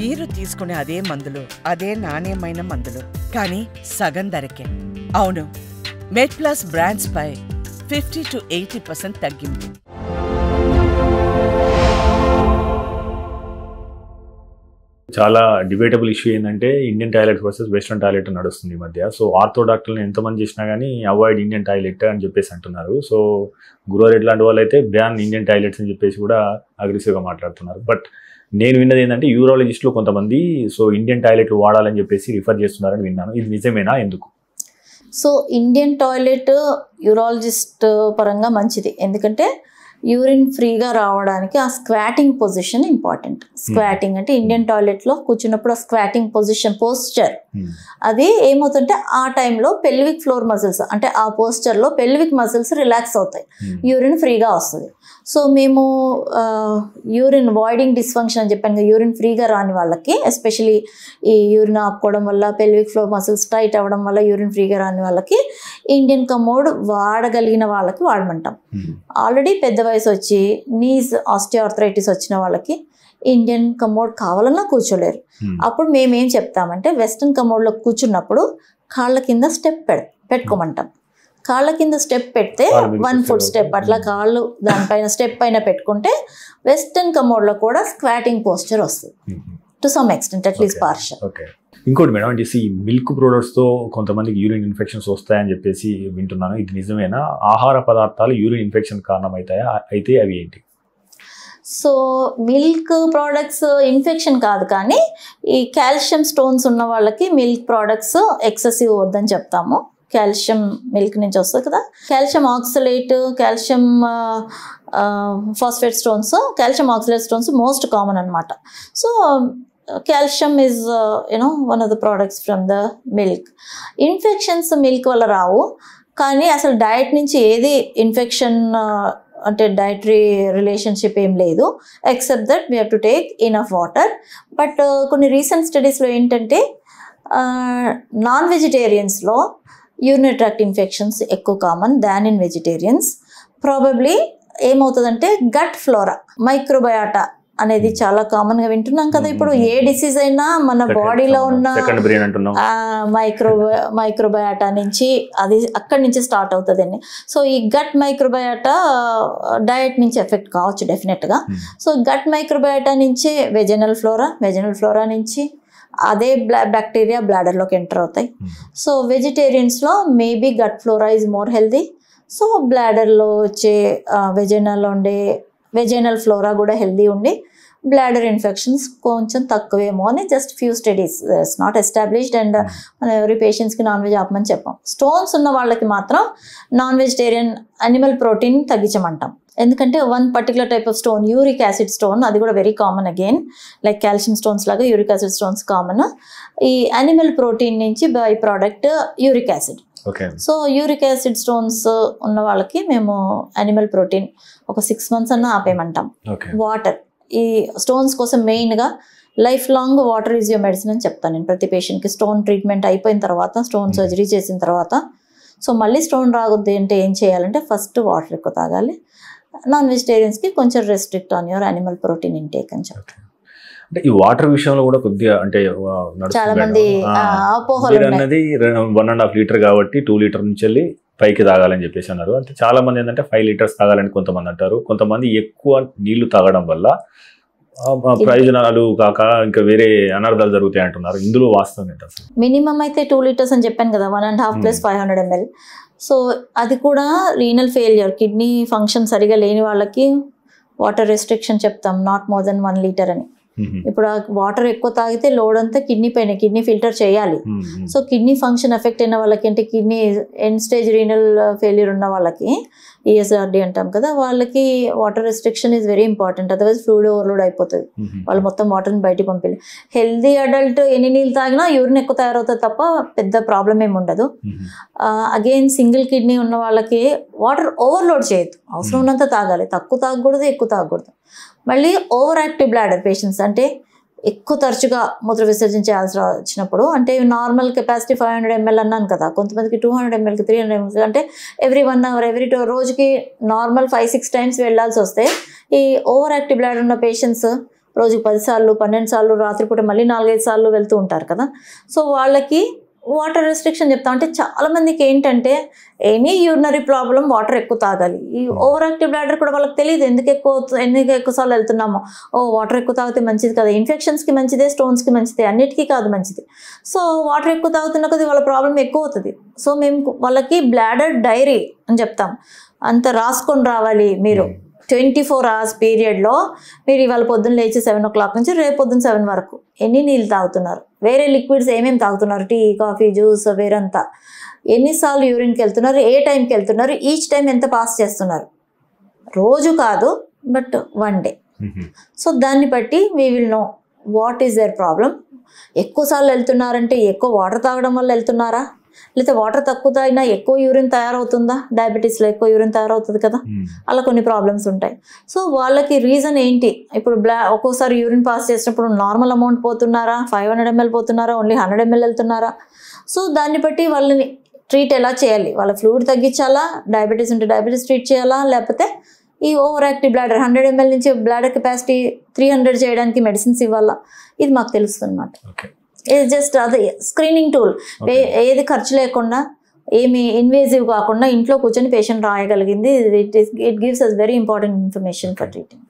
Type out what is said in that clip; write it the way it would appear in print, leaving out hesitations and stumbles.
మీరు తీసుకునే అదే మందులు, అదే నాణ్యమైన మందులు, కానీ సగం ధరకే. అవును, మెడ్ప్లస్ బ్రాండ్స్ పై 50 to 80% తగ్గింపు. చాలా డిబేటబుల్ ఇష్యూ ఏంటంటే Indian toilet versus western toilet నడుస్తుంది ఈ మధ్య. సో ఆర్థో డాక్టర్లు ఎంతమంది చేసినా కానీ అవాయిడ్ ఇండియన్ టాయిలెట్ అని చెప్పేసి అంటున్నారు. సో గురువారెడ్డి లాంటి వాళ్ళు అయితే బ్యాన్ ఇండియన్ టాయిలెట్స్ అని చెప్పేసి కూడా అగ్రెసివ్గా మాట్లాడుతున్నారు. బట్ నేను విన్నది ఏంటంటే యూరాలజిస్టులు కొంతమంది సో ఇండియన్ టాయిలెట్లు వాడాలని చెప్పేసి రిఫర్ చేస్తున్నారని విన్నాను. ఇది నిజమేనా? ఎందుకు? సో ఇండియన్ టాయిలెట్ యూరాలజిస్ట్ పరంగా మంచిది, ఎందుకంటే యూరిన్ ఫ్రీగా రావడానికి ఆ స్క్వాటింగ్ పొజిషన్ ఇంపార్టెంట్. స్క్వాటింగ్ అంటే ఇండియన్ టాయిలెట్లో కూర్చున్నప్పుడు ఆ స్క్వాటింగ్ పొజిషన్ పోస్చర్ అది ఏమవుతుంటే ఆ టైంలో పెల్విక్ ఫ్లోర్ మజిల్స్ అంటే ఆ పోస్చర్లో పెల్విక్ మజిల్స్ రిలాక్స్ అవుతాయి, యూరిన్ ఫ్రీగా వస్తుంది. సో మేము యూరిన్ వాయిడింగ్ డిస్ఫంక్షన్ అని చెప్పాను, యూరిన్ ఫ్రీగా రాని వాళ్ళకి, ఎస్పెషలీ ఈ యూరిన్ ఆపుకోవడం వల్ల పెల్విక్ ఫ్లోర్ మజిల్స్ టైట్ అవ్వడం వల్ల యూరిన్ ఫ్రీగా రాని వాళ్ళకి ఇండియన్ కమోడ్ వాడగలిగిన వాళ్ళకి వాడమంటాం. ఆల్రెడీ పెద్ద వయసు వచ్చి నీస్ ఆస్టియోఆర్థరైటిస్ వచ్చిన వాళ్ళకి ఇండియన్ కమోడ్ కావాలన్నా కూర్చోలేరు. అప్పుడు మేమేం చెప్తామంటే వెస్ట్రన్ కమోడ్లో కూర్చున్నప్పుడు కాళ్ళ కింద స్టెప్ పెట్టుకోమంటాం. కాళ్ళ కింద స్టెప్ పెడితే 1 foot స్టెప్ అట్లా కాళ్ళు దానిపైన స్టెప్ పైన పెట్టుకుంటే వెస్ట్రన్ కమోడ్లో కూడా స్క్వాటింగ్ పోస్చర్ వస్తుంది to some extent, at least partial. ఇంకోటి మేడం అంటే ఈ మిల్క్ ప్రొడక్ట్స్తో కొంతమందికి యూరిన్ ఇన్ఫెక్షన్స్ వస్తాయని చెప్పేసి వింటున్నాను. ఇది నిజమేనా? ఆహార పదార్థాలు యూరిన్ ఇన్ఫెక్షన్ కారణం అవుతాయా? అయితే అవి ఏంటి? సో మిల్క్ ప్రోడక్ట్స్ ఇన్ఫెక్షన్ కాదు, కానీ ఈ కాల్షియం స్టోన్స్ ఉన్న వాళ్ళకి మిల్క్ ప్రోడక్ట్స్ ఎక్సెసివ్ వద్దని చెప్తాము. కాల్షియం మిల్క్ నుంచి వస్తుంది కదా, calcium oxalate, calcium phosphate stones, calcium oxalate stones most common అనమాట. So calcium is one of the products from the milk. Infections milk వల్ల రావు, కానీ అసలు డయట్ నుంచి ఏది ఇన్ఫెక్షన్ అంటే డైటరీ రిలేషన్షిప్ ఏం లేదు, except that we have to take enough water. But కొన్ని రీసెంట్ స్టడీస్లో ఏంటంటే నాన్ వెజిటేరియన్స్లో యూరినరీ ట్రాక్ట్ ఇన్ఫెక్షన్స్ ఎక్కువ common than in vegetarians. Probably ఏమవుతుందంటే గట్ ఫ్లోరా, మైక్రోబయాటా అనేది చాలా కామన్గా వింటున్నాం కదా. ఇప్పుడు ఏ డిసీజ్ అయినా మన బాడీలో ఉన్న మైక్రోబయాటా నుంచి అది అక్కడి నుంచి స్టార్ట్ అవుతుందండి. సో ఈ గట్ మైక్రోబయాటా డయట్ నుంచి ఎఫెక్ట్ కావచ్చు డెఫినెట్గా. సో గట్ మైక్రోబయాటా నుంచి వెజనల్ ఫ్లోరా నుంచి అదే బ్యాక్టీరియా బ్లాడర్లోకి ఎంటర్ అవుతాయి. సో వెజిటేరియన్స్లో maybe gut flora is more healthy. So బ్లాడర్లో వచ్చే వెజనల్ ఫ్లోరా కూడా హెల్దీ ఉండి బ్లాడర్ ఇన్ఫెక్షన్స్ కొంచెం తక్కువేమో అని just few studies, it's not established. And మనం ఎవరి పేషెంట్స్కి నాన్ వెజ్ ఆపమని చెప్పాం. స్టోన్స్ ఉన్న వాళ్ళకి మాత్రం నాన్ వెజిటేరియన్ అనిమల్ ప్రోటీన్ తగ్గించమంటాం, ఎందుకంటే one particular type of stone uric acid stone, అది కూడా very common again, like calcium stones లాగా యూరిక్ యాసిడ్ స్టోన్స్ కామన్. ఈ అనిమల్ ప్రోటీన్ నుంచి by product uric acid. So uric acid stones ఉన్న వాళ్ళకి మేము animal protein ఒక 6 months అన్నా ఆపేయమంటాం. వాటర్, ఈ స్టోన్స్ కోసం మెయిన్గా life long water is your medicine అని చెప్తాను నేను ప్రతి పేషెంట్కి. స్టోన్ ట్రీట్మెంట్ అయిపోయిన తర్వాత, స్టోన్ సర్జరీ చేసిన తర్వాత, సో మళ్ళీ స్టోన్ రాగొద్ది అంటే ఏం చేయాలంటే ఫస్ట్ వాటర్ ఎక్కువ తాగాలి. నాన్ వెజిటేరియన్స్కి కొంచెం restrict on your animal protein intake అని చెప్తాను. అంటే ఈ వాటర్ విషయంలో కూడా కొద్దిగా అంటే చాలా మంది అపోహలు అన్నది 1.5 లీటర్ కాబట్టి 2 లీటర్ నుంచి వెళ్ళి పైకి తాగాలని చెప్పేసి అన్నారు. అంటే చాలా మంది ఏంటంటే 5 liters తాగాలని కొంతమంది అంటారు. కొంతమంది ఎక్కువ నీళ్లు తాగడం వల్ల ప్రయోజనాలు కాక ఇంకా వేరే అనర్థాలు జరుగుతాయి అంటున్నారు. ఇందులో వాస్తవం ఏంటి అసలు? మినిమం అయితే 2 liters అని చెప్పాను కదా, 1.5 + 500 ml. సో అది కూడా రీనల్ ఫెయిల్యూర్, కిడ్నీ ఫంక్షన్ సరిగా లేని వాళ్ళకి వాటర్ రెస్ట్రిక్షన్ చెప్తాం, నాట్ మోర్ దెన్ 1 liter అని. ఇప్పుడు ఆ వాటర్ ఎక్కువ తాగితే లోడ్ అంతా కిడ్నీ పైన, కిడ్నీ ఫిల్టర్ చేయాలి. సో కిడ్నీ ఫంక్షన్ ఎఫెక్ట్ అయిన వాళ్ళకి అంటే kidney end stage renal failure ఉన్న వాళ్ళకి, ESRD అంటాం కదా, వాళ్ళకి water restriction is very important. Otherwise fluid overload అయిపోతుంది, వాళ్ళు మొత్తం వాటర్ని బయటికి పంపించాలి. హెల్దీ అడల్ట్ ఎన్ని నీళ్ళు తాగినా యూరిన్ ఎక్కువ తయారవుతుంది తప్ప పెద్ద ప్రాబ్లం ఏమి ఉండదు. అగైన్ సింగిల్ కిడ్నీ ఉన్న వాళ్ళకి వాటర్ ఓవర్లోడ్ చేయొద్దు, అవసరం ఉన్నంత తాగాలి, తక్కువ తాగకూడదు, ఎక్కువ తాగకూడదు. మళ్ళీ ఓవర్ యాక్టివ్ బ్లాడర్ పేషెంట్స్ అంటే ఎక్కువ తరచుగా మూత్ర విసర్జన చేయాల్సి వచ్చినప్పుడు, అంటే నార్మల్ కెపాసిటీ 500 ml అన్నాను కదా, కొంతమందికి 200 mlకి 300 ml అంటే ఎవ్రీ 1 hour ఎవ్రీ 2 రోజుకి నార్మల్ 5-6 times వెళ్ళాల్సి వస్తే, ఈ ఓవర్ యాక్టివ్ బ్లాడర్ ఉన్న పేషెంట్స్ రోజుకి 10 సార్లు 12 సార్లు రాత్రిపూట మళ్ళీ 4-5 సార్లు వెళ్తూ ఉంటారు కదా. సో వాళ్ళకి వాటర్ రెస్ట్రిక్షన్ చెప్తాం. అంటే చాలామందికి ఏంటంటే ఎనీ యూరినరీ ప్రాబ్లం వాటర్ ఎక్కువ తాగాలి. ఈ ఓవర్ యాక్టివ్ బ్లాడర్ కూడా వాళ్ళకి తెలియదు ఎందుకు ఎక్కువ సార్లు వెళ్తున్నామో. వాటర్ ఎక్కువ తాగితే మంచిది కదా, ఇన్ఫెక్షన్స్కి మంచిదే, స్టోన్స్కి మంచిదే, అన్నిటికీ కాదు మంచిది. సో వాటర్ ఎక్కువ తాగుతున్న కొద్ది వాళ్ళ ప్రాబ్లం ఎక్కువ అవుతుంది. సో మేము వాళ్ళకి బ్లాడర్ డైరీ అని చెప్తాం. అంత రాసుకొని రావాలి మీరు. 24 hours పీరియడ్లో మీరు ఇవాళ పొద్దున్న లేచి 7 o'clock నుంచి రేపు పొద్దున్న 7 వరకు ఎన్ని నీళ్ళు తాగుతున్నారు, వేరే లిక్విడ్స్ ఏమేమి తాగుతున్నారు, టీ కాఫీ జ్యూస్ వేరంతా, ఎన్నిసార్లు యూరిన్కి వెళ్తున్నారు, ఏ టైంకి వెళ్తున్నారు, ఈచ్ టైం ఎంత పాస్ చేస్తున్నారు, రోజు కాదు బట్ 1 day. సో దాన్ని బట్టి we will know what is their problem. ఎక్కువసార్లు వెళ్తున్నారంటే ఎక్కువ వాటర్ తాగడం వల్ల వెళ్తున్నారా, లేకపోతే వాటర్ తక్కువ తాగినా ఎక్కువ యూరిన్ తయారవుతుందా, డయాబెటీస్లో ఎక్కువ యూరిన్ తయారవుతుంది కదా, అలా కొన్ని ప్రాబ్లమ్స్ ఉంటాయి. సో వాళ్ళకి రీజన్ ఏంటి, ఇప్పుడు ఒక్కోసారి యూరిన్ పాస్ చేసినప్పుడు నార్మల్ అమౌంట్ పోతున్నారా, 500 ml పోతున్నారా, ఓన్లీ 100 ml వెళ్తున్నారా. సో దాన్ని బట్టి వాళ్ళని ట్రీట్ ఎలా చేయాలి, వాళ్ళ ఫ్లూయిడ్ తగ్గించాలా, డయాబెటీస్ ఉంటే డయాబెటీస్ ట్రీట్ చేయాలా, లేకపోతే ఈ ఓవర్ యాక్టివ్ బ్లాడర్ 100 ml నుంచి బ్లాడర్ కెపాసిటీ 300 చేయడానికి మెడిసిన్స్ ఇవ్వాలా, ఇది మాకు తెలుస్తుంది అన్నమాట. ఇది జస్ట్ అదే స్క్రీనింగ్ టూల్. ఏది ఖర్చు లేకుండా ఏమి ఇన్వేజివ్ కాకుండా ఇంట్లో కూర్చొని పేషెంట్ రాయగలిగింది. It gives us very important information for treating.